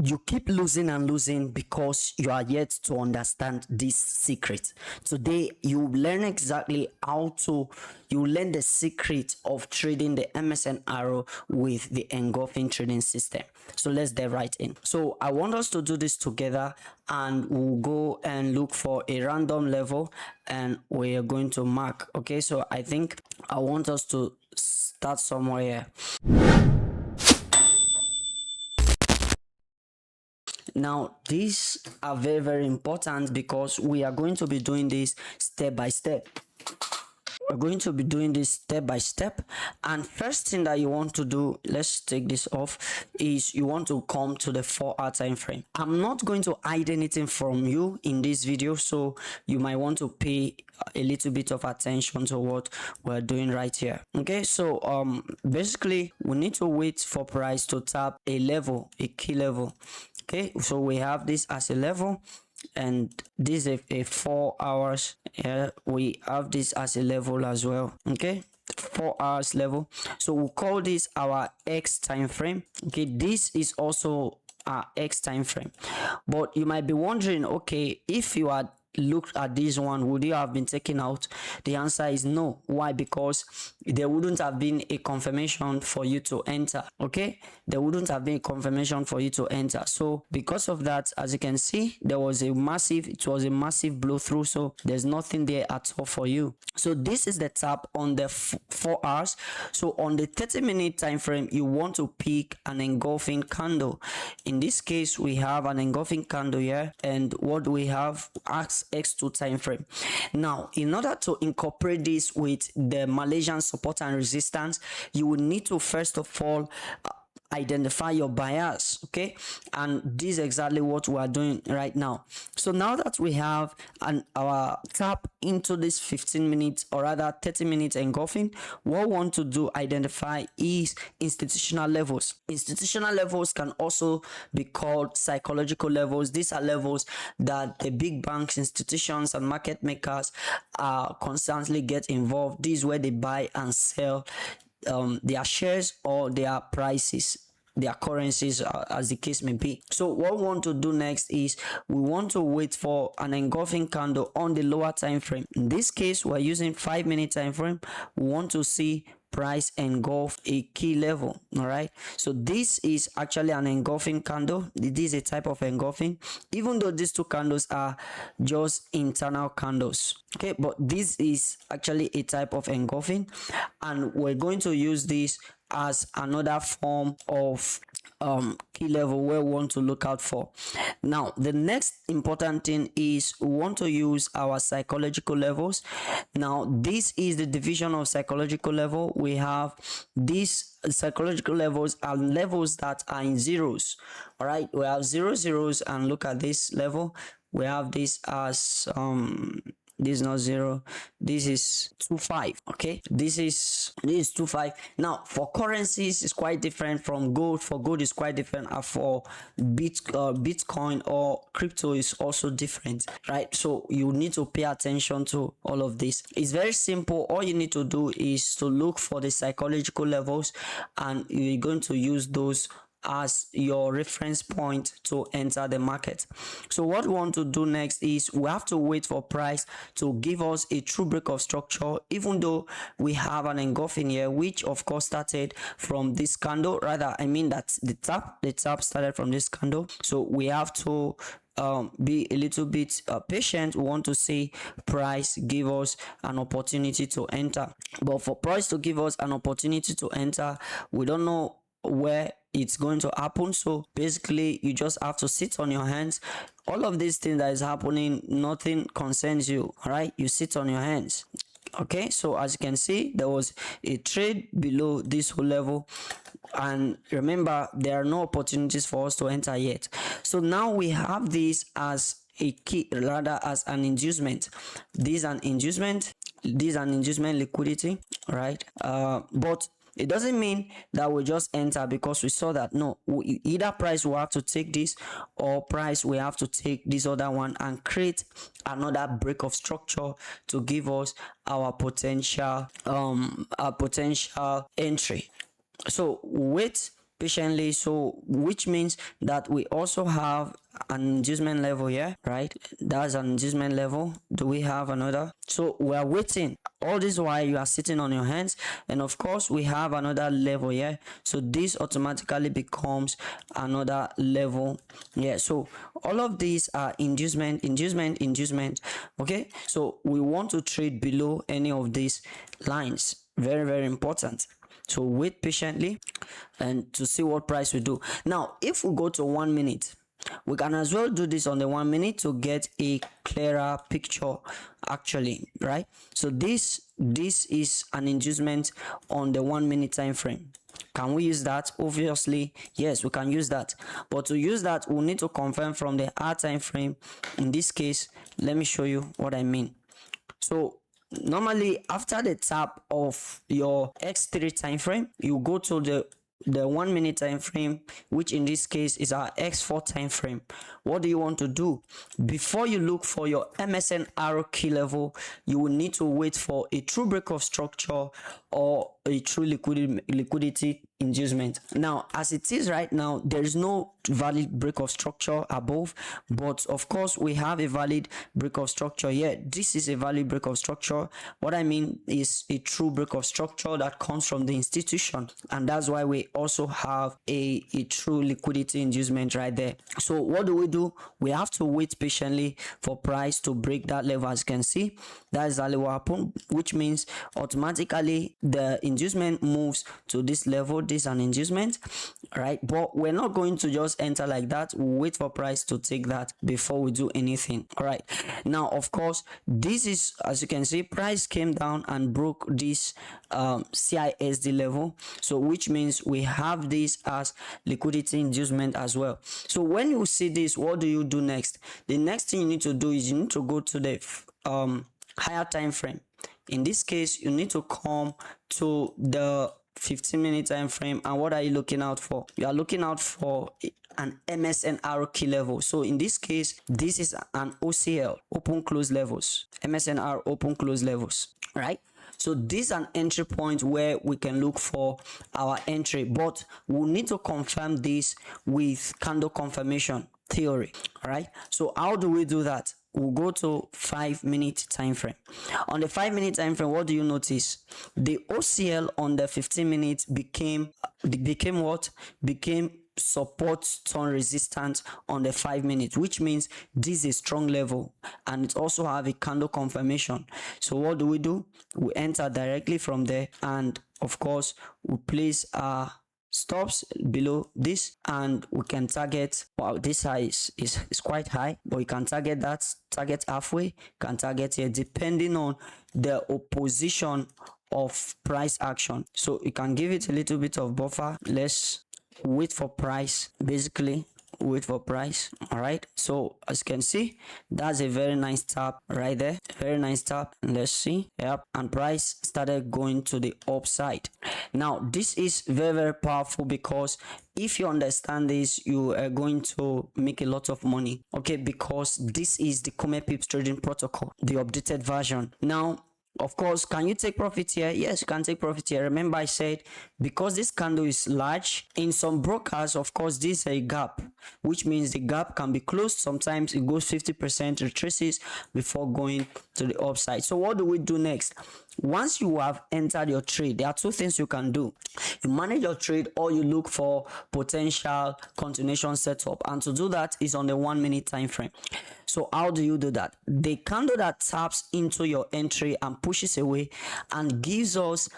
you keep losing and losing because you are yet to understand this secret. Today you learn exactly how to you learn the secret of trading the MSNR with the engulfing trading system. So let's dive right in. So I want us to do this together, and we'll go and look for a random level and we're going to mark. Okay, so I think I want us to start somewhere here. Now these are very important because we are going to be doing this step by step. We're going to be doing this step by step, and first thing that you want to do, let's take this off, is you want to come to the 4-hour time frame. I'm not going to hide anything from you in this video, so you might want to pay a little bit of attention to what we're doing right here. Okay, so basically we need to wait for price to tap a level, a key level. Okay, so we have this as a level, and this is a 4 hours. We have this as a level as well. Okay, 4 hours level, so we'll call this our X time frame. Okay, this is also our X time frame. But you might be wondering, okay, if you are looked at this one, would you have been taken out? The answer is no. Why? Because there wouldn't have been a confirmation for you to enter. Okay, there wouldn't have been a confirmation for you to enter. So because of that, as you can see, it was a massive blow through, so there's nothing there at all for you. So this is the tap on the 4 hours. So on the 30-minute time frame, you want to pick an engulfing candle. In this case, we have an engulfing candle here, and what we have as X2 time frame. Now, in order to incorporate this with the Malaysian support and resistance, you will need to first of all identify your buyers. Okay, and this is exactly what we are doing right now. So now that we have our tap into this 15-minute or rather 30-minute engulfing, what we want to do identify is institutional levels. Institutional levels can also be called psychological levels. These are levels that the big banks, institutions, and market makers constantly get involved. This is where they buy and sell their shares or their prices, their currencies, as the case may be. So what we want to do next is we want to wait for an engulfing candle on the lower time frame. In this case, we're using 5-minute time frame. We want to see price engulf a key level. All right, so this is actually an engulfing candle. This is a type of engulfing, even though these two candles are just internal candles. Okay, but this is actually a type of engulfing, and we're going to use this as another form of key level where we want to look out for. Now the next important thing is we want to use our psychological levels. Now this is the division of psychological level. We have these psychological levels are levels that are in zeros. All right, we have zeros, and look at this level. We have this as this is not 0, this is 25. Okay, this is 25. Now for currencies is quite different from gold. For gold is quite different, and for Bitcoin or crypto is also different, right? So you need to pay attention to all of this. It's very simple. All you need to do is to look for the psychological levels, and you're going to use those as your reference point to enter the market. So what we want to do next is we have to wait for price to give us a true break of structure, even though we have an engulfing here, which of course started from this candle. Rather, I mean that the tap started from this candle. So we have to be a little bit patient. We want to see price give us an opportunity to enter, but for price to give us an opportunity to enter, we don't know where it's going to happen. So basically you just have to sit on your hands. All of these things that is happening, nothing concerns you. All right, you sit on your hands. Okay, so as you can see, there was a trade below this whole level, and remember there are no opportunities for us to enter yet. So now we have this as a key, rather as an inducement. This is an inducement, this is an inducement liquidity, right? But it doesn't mean that we just enter because we saw that. No, either price will have to take this, or price we have to take this other one and create another break of structure to give us our potential entry. So wait patiently. So which means that we also have an inducement level here, right? That's an inducement level. Do we have another? So we are waiting all this while you are sitting on your hands, and of course we have another level here. So this automatically becomes another level. Yeah, so all of these are inducement. Okay, so we want to trade below any of these lines. Very, very important. So wait patiently and to see what price we do. Now if we go to 1 minute, we can as well do this on the 1 minute to get a clearer picture actually, right? So this is an inducement on the 1 minute time frame. Can we use that? Obviously yes, we can use that, but to use that we'll need to confirm from the hour time frame. In this case, let me show you what I mean. So normally after the tap of your X3 time frame, you go to the 1 minute time frame, which in this case is our X4 time frame. What do you want to do? Before you look for your MSNR key level, you will need to wait for a true break of structure or a true liquidity inducement. Now as it is right now, there is no valid break of structure above, but of course we have a valid break of structure here. This is a valid break of structure. What I mean is a true break of structure that comes from the institution, and that's why we also have a true liquidity inducement right there. So what do? We have to wait patiently for price to break that level. As you can see, that is exactly what happened, which means automatically the inducement moves to this level. This is an inducement, right? But we're not going to just enter like that. We'll wait for price to take that before we do anything. All right, now of course this is, as you can see, price came down and broke this CISD level, so which means we have this as liquidity inducement as well. So when you see this, what do you do next? The next thing you need to do is you need to go to the higher time frame. In this case, you need to come to the 15-minute time frame, and what are you looking out for? You are looking out for an MSNR key level. So in this case, this is an OCL, open close levels, MSNR open close levels, right? So this is an entry point where we can look for our entry, but we'll need to confirm this with candle confirmation theory. All right, so how do we do that? We'll go to 5-minute time frame. On the 5-minute time frame, what do you notice? The OCL on the 15 minutes became what? Became support turn resistance on the 5 minutes, which means this is a strong level, and it also have a candle confirmation. So what do? We enter directly from there, and of course we place our stops below this, and we can target, wow, this high is quite high, but you can target that, target halfway, can target here depending on the opposition of price action. So you can give it a little bit of buffer. Let's wait for price, basically wait for price. All right, so as you can see, that's a very nice tap right there, very nice tap. Let's see, yep, and price started going to the upside. Now this is very, very powerful, because if you understand this, you are going to make a lot of money, okay? Because this is the Komepips trading protocol, the updated version. Now of course, can you take profit here? Yes, you can take profit here. Remember I said, because this candle is large, in some brokers, of course, this is a gap, which means the gap can be closed. Sometimes it goes 50%, retraces before going to the upside. So what do we do next? Once you have entered your trade, there are two things you can do. You manage your trade, or you look for potential continuation setup, and to do that is on the 1-minute time frame. So how do you do that? The candle that taps into your entry and pushes away and gives us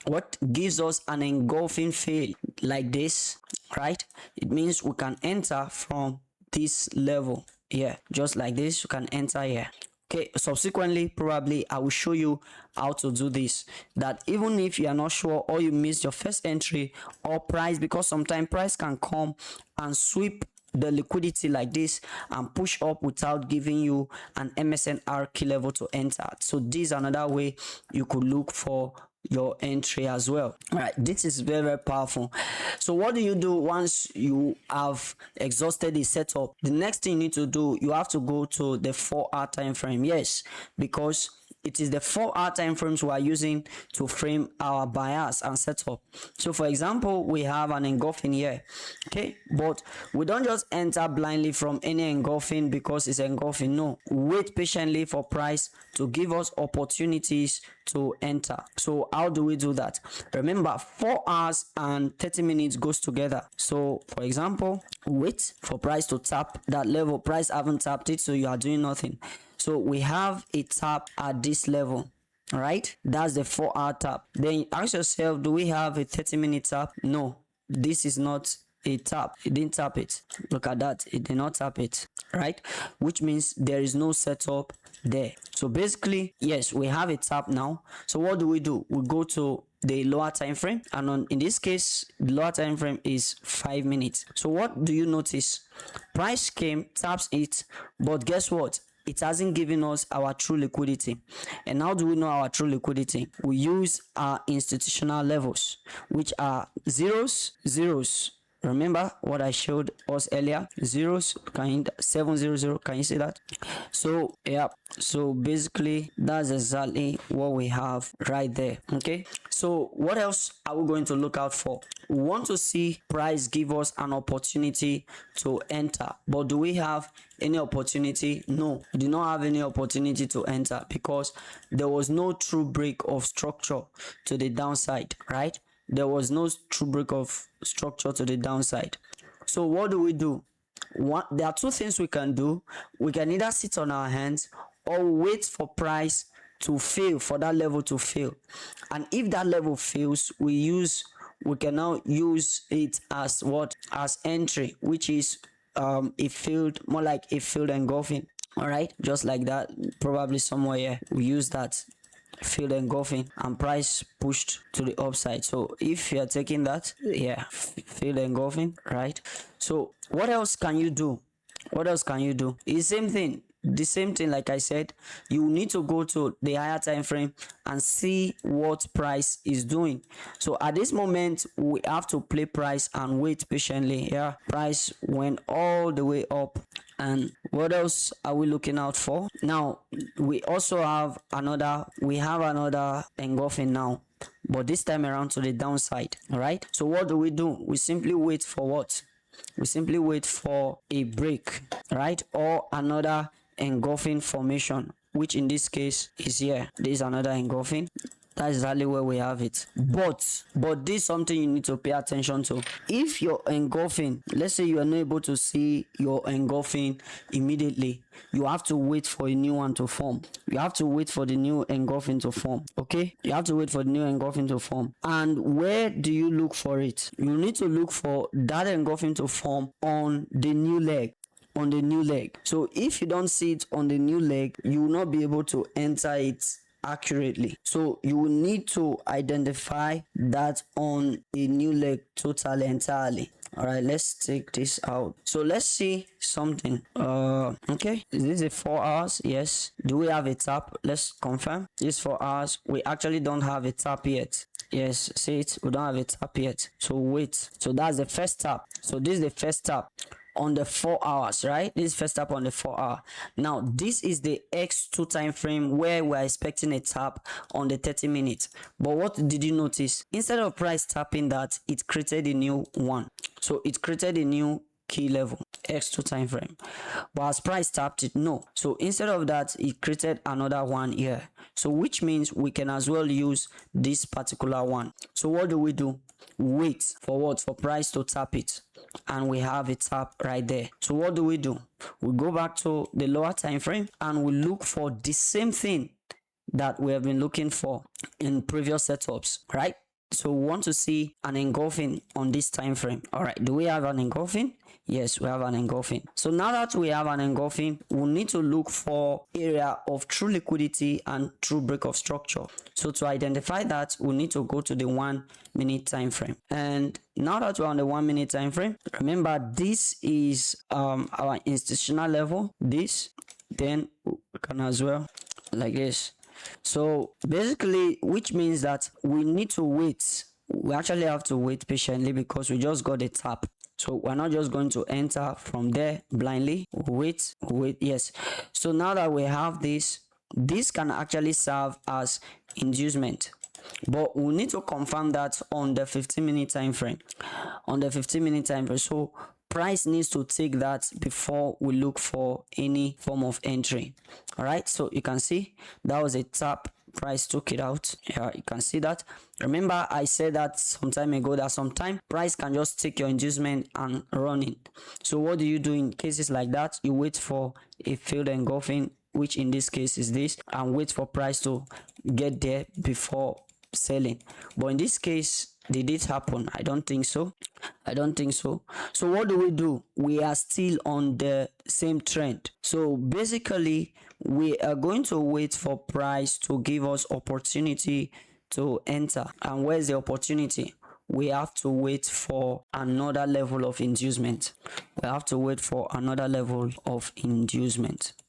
what gives us an engulfing fail like this, right? It means we can enter from this level here, just like this. You can enter here. Okay, subsequently probably I will show you how to do this, that even if you are not sure, or you missed your first entry or price, because sometimes price can come and sweep the liquidity like this and push up without giving you an MSNR key level to enter. So this is another way you could look for your entry as well. All right, this is very, very powerful. So what do you do once you have exhausted the setup? The next thing you need to do, you have to go to the 4-hour time frame. Yes, because it is the 4-hour time frames we are using to frame our bias and setup. So for example, we have an engulfing here, okay, but we don't just enter blindly from any engulfing because it's engulfing. No, wait patiently for price to give us opportunities to enter. So how do we do that? Remember, 4 hours and 30 minutes goes together. So for example, wait for price to tap that level. Price haven't tapped it, so you are doing nothing. So we have a tap at this level. All right, that's the 4-hour tap. Then ask yourself, do we have a 30-minute tap? No, this is not a tap. It didn't tap it. Look at that, it did not tap it, right? Which means there is no setup there. So basically, yes, we have a tap now. So what do? We go to the lower time frame, and in this case, the lower time frame is 5 minutes. So what do you notice? Price came, taps it, but guess what? It hasn't given us our true liquidity. And how do we know our true liquidity? We use our institutional levels, which are zeros. Remember what I showed us earlier? Zeros, 700, can you see that? So yeah, so basically that's exactly what we have right there. Okay, so what else are we going to look out for? We want to see price give us an opportunity to enter, but do we have any opportunity? No, we do not have any opportunity to enter because there was no true break of structure to the downside, right? There was no true break of structure to the downside. So what do? There are two things we can do. We can either sit on our hands or wait for price to fail, for that level to fail. And if that level fails, we can now use it as what? As entry, which is a failed, more like a failed engulfing. All right, just like that. Probably somewhere here we use that failed engulfing and price pushed to the upside. So if you are taking that, yeah, failed engulfing, right? So what else can you do? It's the same thing. Like I said, you need to go to the higher time frame and see what price is doing. So at this moment, we have to play price and wait patiently. Yeah, price went all the way up. And what else are we looking out for? Now we also have another engulfing now, but this time around to the downside. All right, so what do? We simply wait for what? We simply wait for a break, right? Or another engulfing formation, which in this case is here. This is another engulfing. That's exactly where we have it. But this is something you need to pay attention to. If you're engulfing, let's say you are not able to see your engulfing immediately, you have to wait for a new one to form. You have to wait for the new engulfing to form. Okay, you have to wait for the new engulfing to form. And where do you look for it? You need to look for that engulfing to form on the new leg. So if you don't see it on the new leg, you will not be able to enter it accurately. So you will need to identify that on a new leg entirely. All right, let's take this out. So let's see something. Okay, is this a 4 hours? Yes. Do we have a tap? Let's confirm. This 4 hours. We actually don't have a tap yet. Yes, see it, we don't have a tap yet. So wait. So that's the first tap. So this is the first tap on the 4 hours, right? This is first tap on the 4 hour. Now this is the X2 time frame where we're expecting a tap on the 30 minutes. But what did you notice? Instead of price tapping that, it created a new one. So it created a new key level, X2 time frame. But as price tapped it, no. So instead of that, it created another one here. So which means we can as well use this particular one. So what do? Wait for what? For price to tap it. And we have a tap right there. So what do? We go back to the lower time frame and we look for the same thing that we have been looking for in previous setups, right? So we want to see an engulfing on this time frame. All right, do we have an engulfing? Yes, we have an engulfing. So now that we have an engulfing, we'll need to look for area of true liquidity and true break of structure. So to identify that, we'll need to go to the 1 minute time frame. And now that we're on the 1 minute time frame, remember this is our institutional level. This, then we can as well like this. So basically, which means that we need to wait. We actually have to wait patiently because we just got a tap. So we're not just going to enter from there blindly. Wait, yes. So now that we have this, this can actually serve as inducement, but we need to confirm that on the 15-minute time frame. So price needs to take that before we look for any form of entry. All right, so you can see that was a tap, price took it out. Yeah, you can see that. Remember I said that some time ago that sometimes price can just take your inducement and run it. So what do you do in cases like that? You wait for a failed engulfing, which in this case is this, and wait for price to get there before selling. But in this case, did it happen? I don't think so. So what do? We are still on the same trend. So basically we are going to wait for price to give us opportunity to enter. And where's the opportunity? We have to wait for another level of inducement.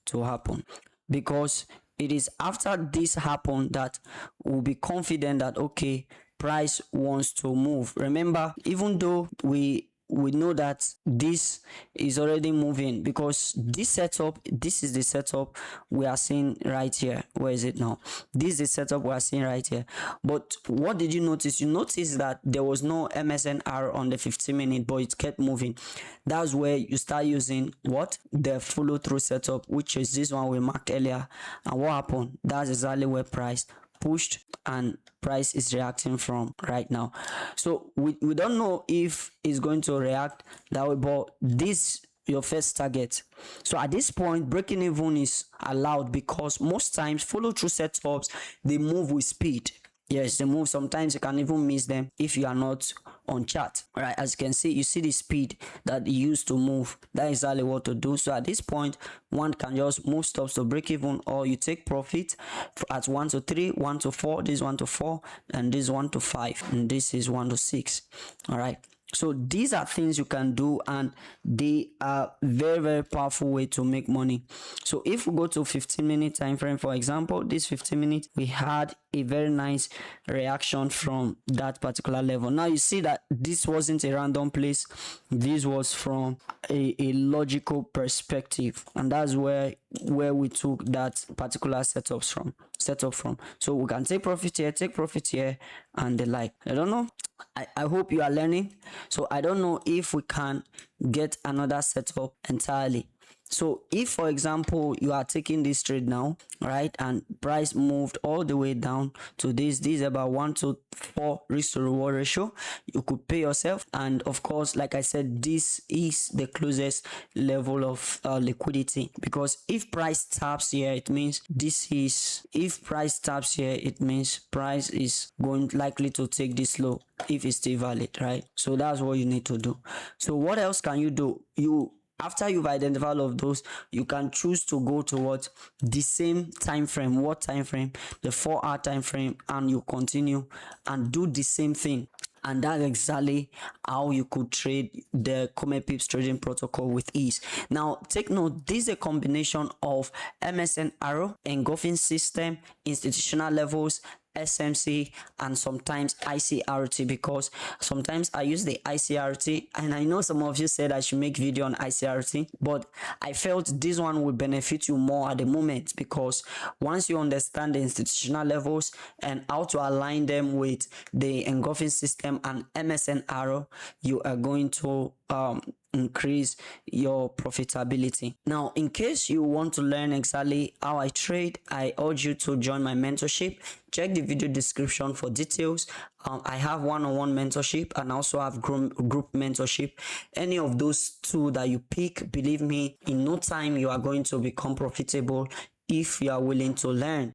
To happen, because it is after this happen that we'll be confident that okay, price wants to move. Remember, even though we know that this is already moving, because this is the setup we are seeing right here. Where is it now? This is the setup we are seeing right here. But what did you notice? You noticed that there was no MSNR on the 15-minute, but it kept moving. That's where you start using what? The follow through setup, which is this one we marked earlier. And what happened? That's exactly where price pushed and price is reacting from right now. So we don't know if it's going to react that way, but this your first target. So at this point, breaking even is allowed, because most times follow through setups, they move with speed. Yes, they move. Sometimes you can even miss them if you are not on chart. All right, as you can see, you see the speed that you used to move. That is exactly what to do. So at this point, one can just move stops to break even, or you take profit at 1 to 3, 1 to 4, this 1 to 4, and this 1 to 5, and this is 1 to 6. All right. So these are things you can do, and they are very powerful way to make money. So if we go to 15-minute time frame, for example, this 15 minutes, we had a very nice reaction from that particular level. Now you see that this wasn't a random place, this was from a logical perspective, and that's where we took that particular setup from. So we can take profit here, and the like. I don't know, I hope you are learning. So I don't know if we can get another setup entirely. So if, for example, you are taking this trade now, right, and price moved all the way down to this is about 1 to 4 risk to reward ratio, you could pay yourself. And of course, like I said, this is the closest level of liquidity, because if price taps here, it means price is going likely to take this low if it's still valid, right? So that's what you need to do. So what else can you do? After you've identified all of those, you can choose to go towards the same time frame. What time frame? The 4-hour time frame, and you continue and do the same thing. And that's exactly how you could trade the Komepips trading protocol with ease. Now take note, this is a combination of MSNR, engulfing system, institutional levels, SMC, and sometimes ICRT, because sometimes I use the ICRT, and I know some of you said I should make video on ICRT, but I felt this one would benefit you more at the moment, because once you understand the institutional levels and how to align them with the engulfing system and MSNR, you are going to increase your profitability. Now, in case you want to learn exactly how I trade, I urge you to join my mentorship. Check the video description for details. I have one-on-one mentorship, and also have group mentorship. Any of those two that you pick, believe me, in no time you are going to become profitable if you are willing to learn.